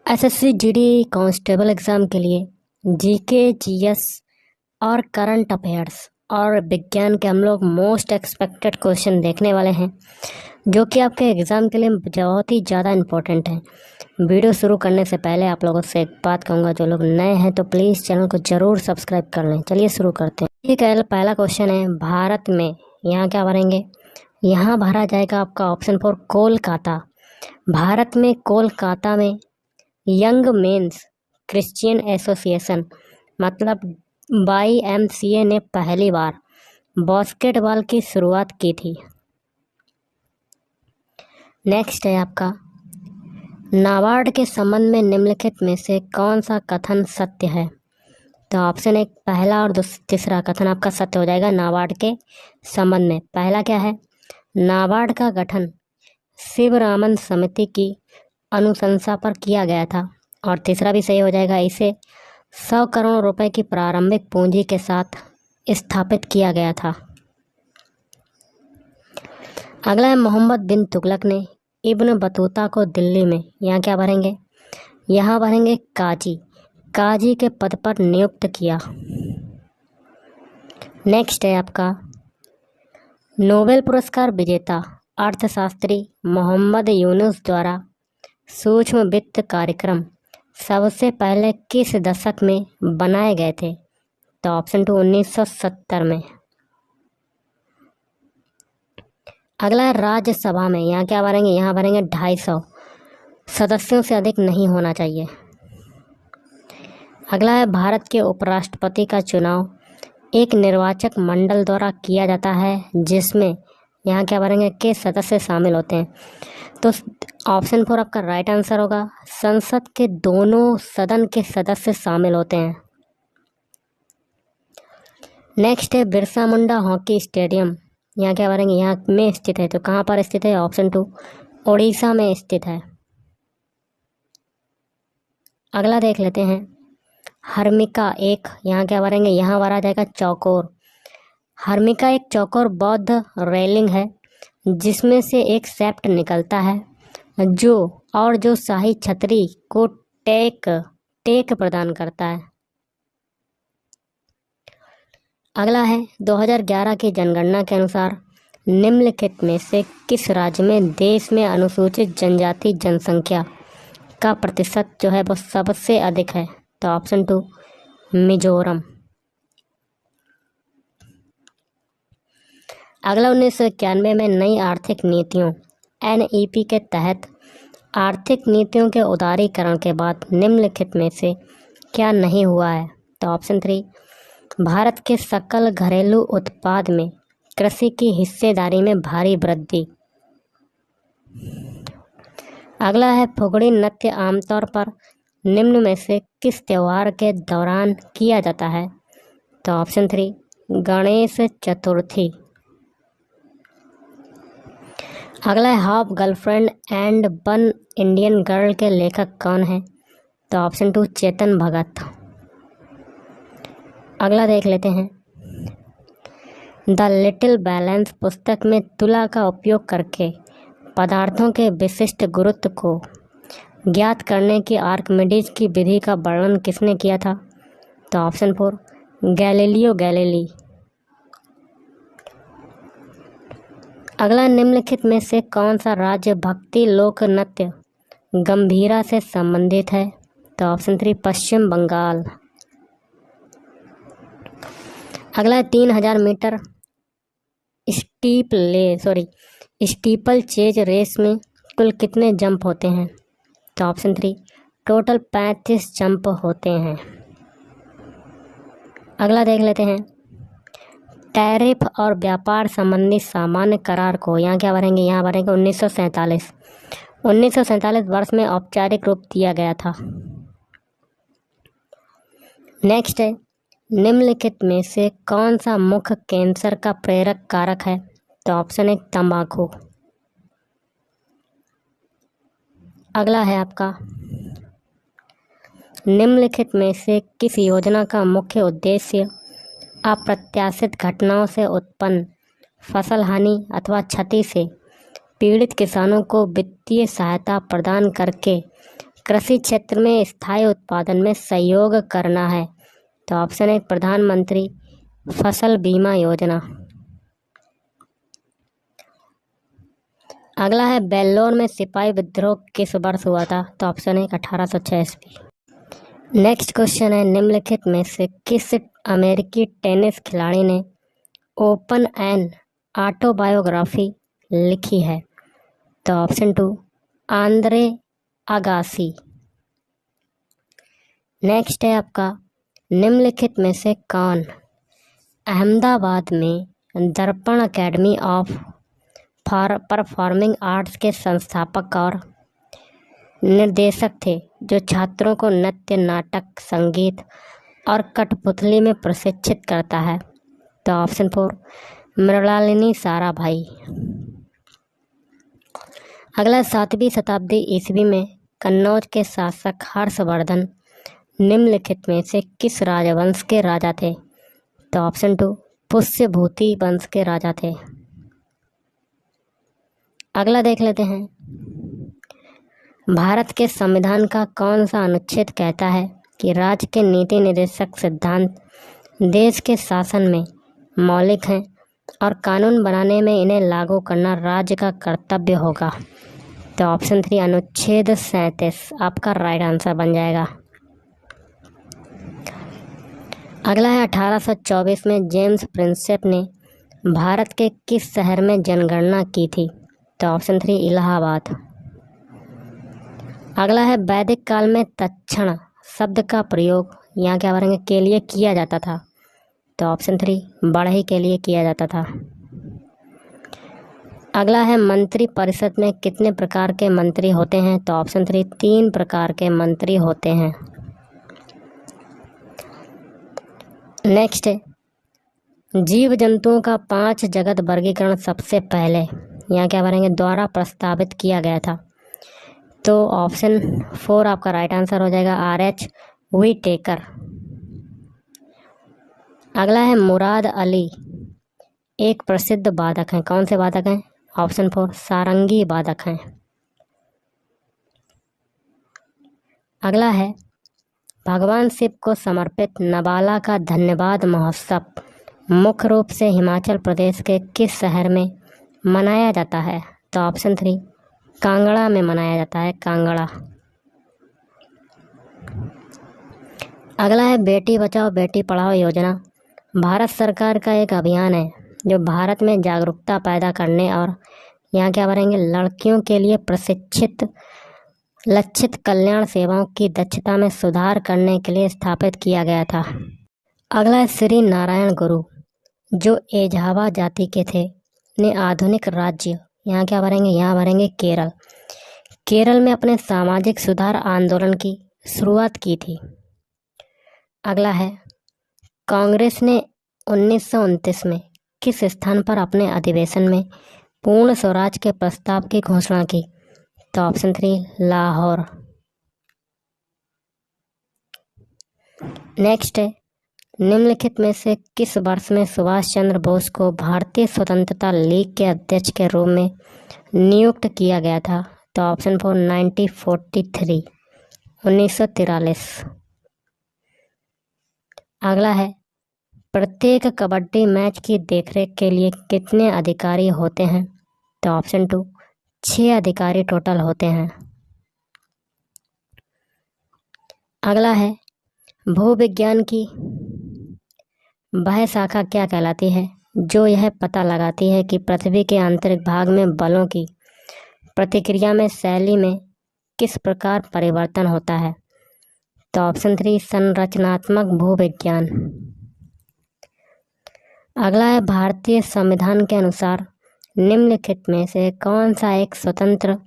SSC GD constable exam के लिए GK GS और करंट अफेयर्स और विज्ञान के हम लोग मोस्ट एक्सपेक्टेड क्वेश्चन देखने वाले हैं, जो कि आपके एग्ज़ाम के लिए बहुत ही ज़्यादा इम्पोर्टेंट है। वीडियो शुरू करने से पहले आप लोगों से एक बात कहूँगा, जो लोग नए हैं तो प्लीज़ चैनल को ज़रूर सब्सक्राइब कर लें। चलिए शुरू करते हैं। ठीक है, पहला क्वेश्चन है भारत में, यहाँ क्या भरेंगे? यहाँ भरा जाएगा आपका ऑप्शन 4 कोलकाता। भारत में कोलकाता में यंग मेंस क्रिश्चियन एसोसिएशन मतलब YMCA ने पहली बार बास्केटबॉल की शुरुआत की थी। नेक्स्ट है आपका, नाबार्ड के संबंध में निम्नलिखित में से कौन सा कथन सत्य है? तो ऑप्शन एक पहला और तीसरा कथन आपका सत्य हो जाएगा। नाबार्ड के संबंध में पहला क्या है? नाबार्ड का गठन शिवरामन समिति की अनुशंसा पर किया गया था। और तीसरा भी सही हो जाएगा, इसे 100 करोड़ रुपए की प्रारंभिक पूंजी के साथ स्थापित किया गया था। अगला है, मोहम्मद बिन तुगलक ने इब्न बतूता को दिल्ली में, यहाँ क्या भरेंगे? यहाँ भरेंगे काजी के पद पर नियुक्त किया। नेक्स्ट है आपका, नोबेल पुरस्कार विजेता अर्थशास्त्री मोहम्मद यूनुस द्वारा सूक्ष्म वित्त कार्यक्रम सबसे पहले किस दशक में बनाए गए थे? तो ऑप्शन 2 1970 में। अगला है, राज्यसभा में, यहाँ क्या भरेंगे? यहाँ भरेंगे 250 सदस्यों से अधिक नहीं होना चाहिए। अगला है, भारत के उपराष्ट्रपति का चुनाव एक निर्वाचक मंडल द्वारा किया जाता है, जिसमें यहाँ क्या भरेंगे? के सदस्य शामिल होते हैं। तो ऑप्शन 4 आपका राइट आंसर होगा। संसद के दोनों सदन के सदस्य शामिल होते हैं। नेक्स्ट है, बिरसा मुंडा हॉकी स्टेडियम, यहाँ क्या भरेंगे? यहाँ में स्थित है। तो कहाँ पर स्थित है? ऑप्शन 2 उड़ीसा में स्थित है। अगला देख लेते हैं, हर्मिका एक, यहाँ क्या भरेंगे? यहाँ भरा जाएगा चौकोर। हर्मिका एक चौकोर बौद्ध रेलिंग है, जिसमें से एक सेप्ट निकलता है जो शाही छतरी को टेक प्रदान करता है। अगला है, 2011 की जनगणना के अनुसार निम्नलिखित में से किस राज्य में देश में अनुसूचित जनजाति जनसंख्या का प्रतिशत जो है वो सबसे अधिक है? तो ऑप्शन 2 मिजोरम। अगला, 1991 में नई आर्थिक नीतियों NEP के तहत आर्थिक नीतियों के उदारीकरण के बाद निम्नलिखित में से क्या नहीं हुआ है? तो ऑप्शन 3 भारत के सकल घरेलू उत्पाद में कृषि की हिस्सेदारी में भारी वृद्धि। अगला है, फुगड़ी नृत्य आमतौर पर निम्न में से किस त्योहार के दौरान किया जाता है? तो ऑप्शन 3 गणेश चतुर्थी। अगला है, half girlfriend and one Indian girl के लेखक कौन है? तो ऑप्शन 2 चेतन भगत। अगला देख लेते हैं, द लिटिल बैलेंस पुस्तक में तुला का उपयोग करके पदार्थों के विशिष्ट गुरुत्व को ज्ञात करने की आर्किमिडीज की विधि का वर्णन किसने किया था? तो ऑप्शन 4 गैलीलियो गैलीली। अगला, निम्नलिखित में से कौन सा राज्य भक्ति लोक नृत्य गंभीरा से संबंधित है? तो ऑप्शन 3 पश्चिम बंगाल। अगला, 3000 मीटर स्टीपल चेज रेस में कुल कितने जंप होते हैं? तो ऑप्शन 3 टोटल 35 जंप होते हैं। अगला देख लेते हैं, टैरिफ और व्यापार संबंधी सामान्य करार को, यहाँ क्या भरेंगे? यहाँ भरेंगे 1947 वर्ष में औपचारिक रूप दिया गया था। नेक्स्ट है, निम्नलिखित में से कौन सा मुख्य कैंसर का प्रेरक कारक है? तो ऑप्शन 1 तंबाकू। अगला है आपका, निम्नलिखित में से किस योजना का मुख्य उद्देश्य अप्रत्याशित घटनाओं से उत्पन्न फसल हानि अथवा क्षति से पीड़ित किसानों को वित्तीय सहायता प्रदान करके कृषि क्षेत्र में स्थायी उत्पादन में सहयोग करना है। तो ऑप्शन है प्रधानमंत्री फसल बीमा योजना। अगला है वेल्लोर में सिपाही विद्रोह किस वर्ष हुआ था? तो ऑप्शन है 1806 ईस्वी। नेक्स्ट क्वेश्चन है निम्नलिखित में से किस अमेरिकी टेनिस खिलाड़ी ने ओपन एन ऑटोबायोग्राफी लिखी है? तो ऑप्शन 2 आंद्रे अगासी। नेक्स्ट है आपका निम्नलिखित में से कौन अहमदाबाद में दर्पण एकेडमी ऑफ परफॉर्मिंग आर्ट्स के संस्थापक और निर्देशक थे, जो छात्रों को नृत्य, नाटक, संगीत और कठपुतली में प्रशिक्षित करता है? तो ऑप्शन 4 मृणालिनी साराभाई। अगला 7वीं शताब्दी ईस्वी में कन्नौज के शासक हर्षवर्धन निम्नलिखित में से किस राजवंश के राजा थे? तो ऑप्शन 2 पुष्यभूति वंश के राजा थे। अगला देख लेते हैं भारत के संविधान का कौन सा अनुच्छेद कहता है कि राज्य के नीति निर्देशक सिद्धांत देश के शासन में मौलिक हैं और कानून बनाने में इन्हें लागू करना राज्य का कर्तव्य होगा? तो ऑप्शन 3 अनुच्छेद 37 आपका राइट आंसर बन जाएगा। अगला है 1824 में जेम्स प्रिंसेप ने भारत के किस शहर में जनगणना की थी? तो ऑप्शन 3 इलाहाबाद। अगला है वैदिक काल में तक्षण शब्द का प्रयोग यहाँ क्या करेंगे के लिए किया जाता था? तो ऑप्शन 3 बढ़ई के लिए किया जाता था। अगला है मंत्री परिषद में कितने प्रकार के मंत्री होते हैं? तो ऑप्शन 3 3 प्रकार के मंत्री होते हैं। नेक्स्ट है जीव जंतुओं का 5 जगत वर्गीकरण सबसे पहले यहाँ क्या करेंगे द्वारा प्रस्तावित किया गया था? तो ऑप्शन 4 आपका राइट आंसर हो जाएगा RH व्हिटेकर। अगला है मुराद अली एक प्रसिद्ध वादक हैं, कौन से वादक हैं? ऑप्शन 4 सारंगी वादक हैं। अगला है भगवान शिव को समर्पित नवाला का धन्यवाद महोत्सव मुख्य रूप से हिमाचल प्रदेश के किस शहर में मनाया जाता है? तो ऑप्शन 3 कांगड़ा में मनाया जाता है, कांगड़ा। अगला है बेटी बचाओ बेटी पढ़ाओ योजना भारत सरकार का एक अभियान है जो भारत में जागरूकता पैदा करने और यहाँ क्या करेंगे लड़कियों के लिए प्रशिक्षित लक्षित कल्याण सेवाओं की दक्षता में सुधार करने के लिए स्थापित किया गया था। अगला है श्री नारायण गुरु जो एझावा जाति के थे ने आधुनिक राज्य यहाँ क्या भरेंगे यहाँ भरेंगे केरल। केरल में अपने सामाजिक सुधार आंदोलन की शुरुआत की थी। अगला है कांग्रेस ने 1929 में किस स्थान पर अपने अधिवेशन में पूर्ण स्वराज के प्रस्ताव की घोषणा की? तो ऑप्शन 3 लाहौर। नेक्स्ट है निम्नलिखित में से किस वर्ष में सुभाष चंद्र बोस को भारतीय स्वतंत्रता लीग के अध्यक्ष के रूप में नियुक्त किया गया था? तो ऑप्शन 4 1943 1943। अगला है प्रत्येक कबड्डी मैच की देखरेख के लिए कितने अधिकारी होते हैं? तो ऑप्शन 2 6 अधिकारी टोटल होते हैं। अगला है भूविज्ञान की वह शाखा क्या कहलाती है जो यह पता लगाती है कि पृथ्वी के आंतरिक भाग में बलों की प्रतिक्रिया में शैली में किस प्रकार परिवर्तन होता है? तो ऑप्शन 3 संरचनात्मक भूविज्ञान। अगला है भारतीय संविधान के अनुसार निम्नलिखित में से कौन सा एक स्वतंत्र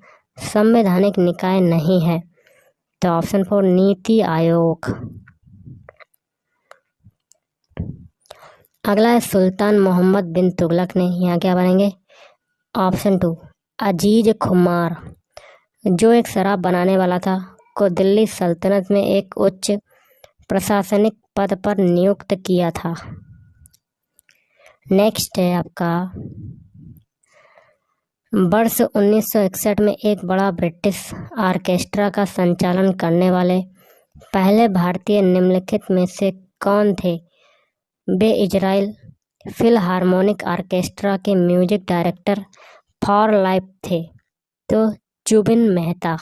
संवैधानिक निकाय नहीं है? तो ऑप्शन 4 नीति आयोग। अगला है सुल्तान मोहम्मद बिन तुगलक ने यहाँ क्या बनेंगे ऑप्शन 2 अजीज खुमार जो एक शराब बनाने वाला था को दिल्ली सल्तनत में एक उच्च प्रशासनिक पद पर नियुक्त किया था। नेक्स्ट है आपका वर्ष 1961 में एक बड़ा ब्रिटिश ऑर्केस्ट्रा का संचालन करने वाले पहले भारतीय निम्नलिखित में से कौन थे? वे इजराइल फिलहार्मोनिक ऑर्केस्ट्रा के म्यूजिक डायरेक्टर फॉर लाइफ थे। तो जुबिन मेहता।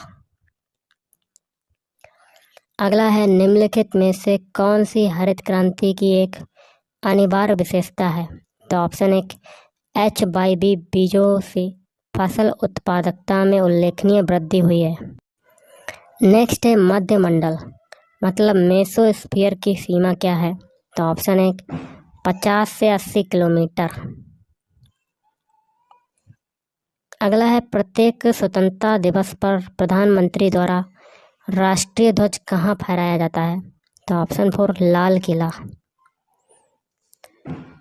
अगला है, निम्नलिखित में से कौन सी हरित क्रांति की एक अनिवार्य विशेषता है? तो ऑप्शन 1, HYB बीजों से फसल उत्पादकता में उल्लेखनीय वृद्धि हुई है। नेक्स्ट है, मध्य मंडल मतलब मेसोस्फीयर की सीमा क्या है? तो ऑप्शन 1, 50 से 80 किलोमीटर। अगला है, प्रत्येक स्वतंत्रता दिवस पर प्रधानमंत्री द्वारा राष्ट्रीय ध्वज कहाँ फहराया जाता है? तो ऑप्शन 4, लाल किला।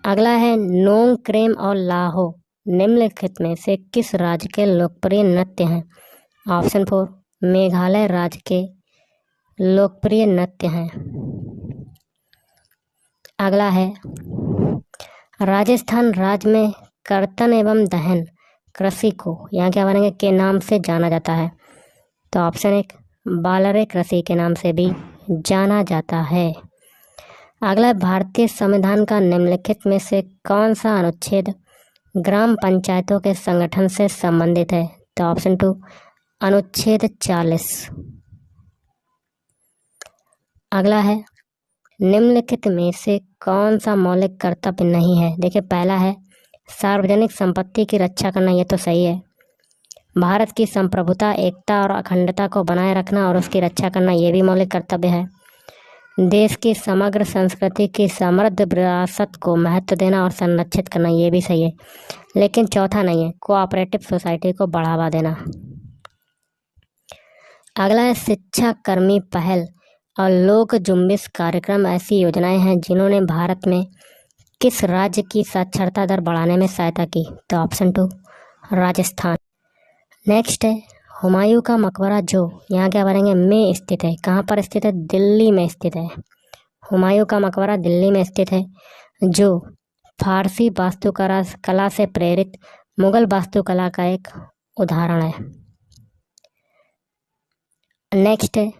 अगला है, नोंग क्रेम और लाहो निम्नलिखित में से किस राज्य के लोकप्रिय नृत्य हैं? ऑप्शन 4, मेघालय राज्य के लोकप्रिय नृत्य हैं। अगला है, राजस्थान राज्य में कर्तन एवं दहन कृषि को यहाँ क्या बनेंगे के नाम से जाना जाता है? तो ऑप्शन 1, बालरे कृषि के नाम से भी जाना जाता है। अगला, भारतीय संविधान का निम्नलिखित में से कौन सा अनुच्छेद ग्राम पंचायतों के संगठन से संबंधित है? तो ऑप्शन 2, अनुच्छेद 40। अगला है, निम्नलिखित में से कौन सा मौलिक कर्तव्य नहीं है? देखिए, पहला है सार्वजनिक संपत्ति की रक्षा करना, ये तो सही है। भारत की संप्रभुता, एकता और अखंडता को बनाए रखना और उसकी रक्षा करना, ये भी मौलिक कर्तव्य है। देश की समग्र संस्कृति की समृद्ध विरासत को महत्व देना और संरक्षित करना, ये भी सही है। लेकिन चौथा नहीं है, कोऑपरेटिव सोसाइटी को बढ़ावा देना। अगला है, शिक्षा कर्मी पहल और लोक जुम्बिश कार्यक्रम ऐसी योजनाएं हैं जिन्होंने भारत में किस राज्य की साक्षरता दर बढ़ाने में सहायता की? तो ऑप्शन 2, राजस्थान। नेक्स्ट है, हुमायूं का मकबरा जो यहाँ क्या बनेंगे में स्थित है, कहाँ पर स्थित है? दिल्ली में स्थित है। हुमायूं का मकबरा दिल्ली में स्थित है, जो फारसी वास्तुकला से प्रेरित मुगल वास्तुकला का एक उदाहरण है। नेक्स्ट है,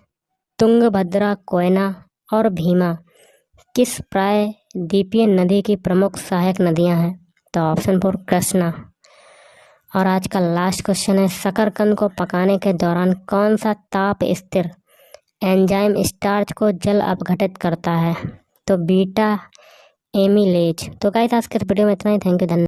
तुंगभद्रा, कोयना और भीमा किस प्रायद्वीपीय नदी की प्रमुख सहायक नदियां हैं? तो ऑप्शन 4, कृष्णा। और आज का लास्ट क्वेश्चन है, शकरकंद को पकाने के दौरान कौन सा ताप स्थिर एंजाइम स्टार्च को जल अपघटित करता है? तो बीटा एमिलेज। तो गाइस, आज के वीडियो में इतना ही। थैंक यू, धन्यवाद।